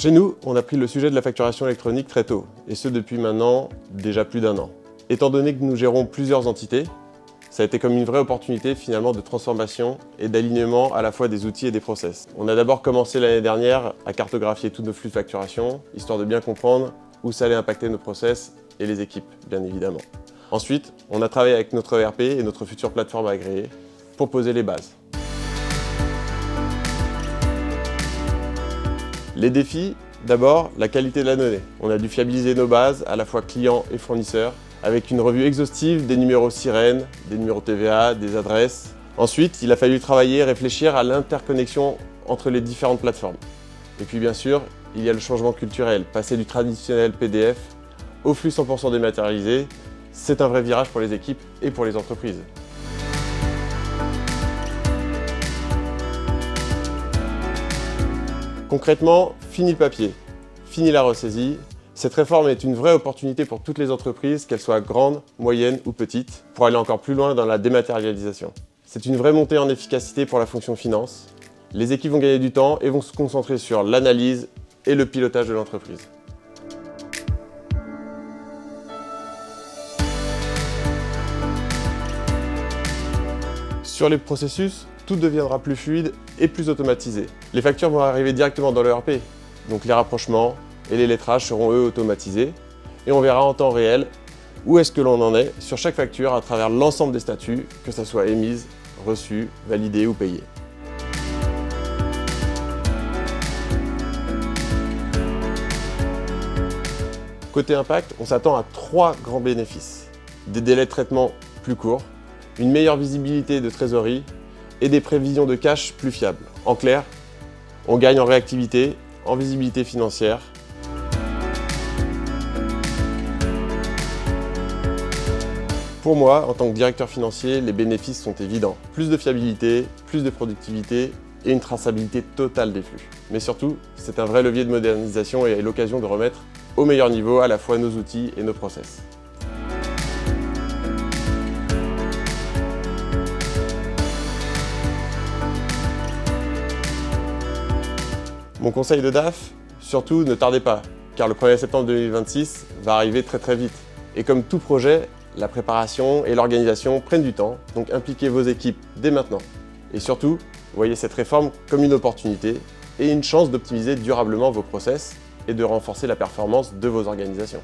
Chez nous, on a pris le sujet de la facturation électronique très tôt, et ce depuis maintenant déjà plus d'1 an. Étant donné que nous gérons plusieurs entités, ça a été comme une vraie opportunité finalement de transformation et d'alignement à la fois des outils et des process. On a d'abord commencé l'année dernière à cartographier tous nos flux de facturation, histoire de bien comprendre où ça allait impacter nos process et les équipes, bien évidemment. Ensuite, on a travaillé avec notre ERP et notre future plateforme agréée pour poser les bases. Les défis, d'abord, la qualité de la donnée. On a dû fiabiliser nos bases, à la fois clients et fournisseurs, avec une revue exhaustive des numéros sirènes, des numéros TVA, des adresses. Ensuite, il a fallu travailler et réfléchir à l'interconnexion entre les différentes plateformes. Et puis bien sûr, il y a le changement culturel, passer du traditionnel PDF au flux 100% dématérialisé, c'est un vrai virage pour les équipes et pour les entreprises. Concrètement, fini le papier, fini la ressaisie. Cette réforme est une vraie opportunité pour toutes les entreprises, qu'elles soient grandes, moyennes ou petites, pour aller encore plus loin dans la dématérialisation. C'est une vraie montée en efficacité pour la fonction finance. Les équipes vont gagner du temps et vont se concentrer sur l'analyse et le pilotage de l'entreprise. Sur les processus, tout deviendra plus fluide et plus automatisé. Les factures vont arriver directement dans l'ERP, donc les rapprochements et les lettrages seront eux automatisés et on verra en temps réel où est-ce que l'on en est sur chaque facture à travers l'ensemble des statuts, que ça soit émise, reçue, validée ou payée. Côté impact, on s'attend à 3 grands bénéfices. Des délais de traitement plus courts, une meilleure visibilité de trésorerie et des prévisions de cash plus fiables. En clair, on gagne en réactivité, en visibilité financière. Pour moi, en tant que directeur financier, les bénéfices sont évidents. Plus de fiabilité, plus de productivité et une traçabilité totale des flux. Mais surtout, c'est un vrai levier de modernisation et l'occasion de remettre au meilleur niveau à la fois nos outils et nos process. Mon conseil de DAF, surtout ne tardez pas, car le 1er septembre 2026 va arriver très vite. Et comme tout projet, la préparation et l'organisation prennent du temps, donc impliquez vos équipes dès maintenant. Et surtout, voyez cette réforme comme une opportunité et une chance d'optimiser durablement vos process et de renforcer la performance de vos organisations.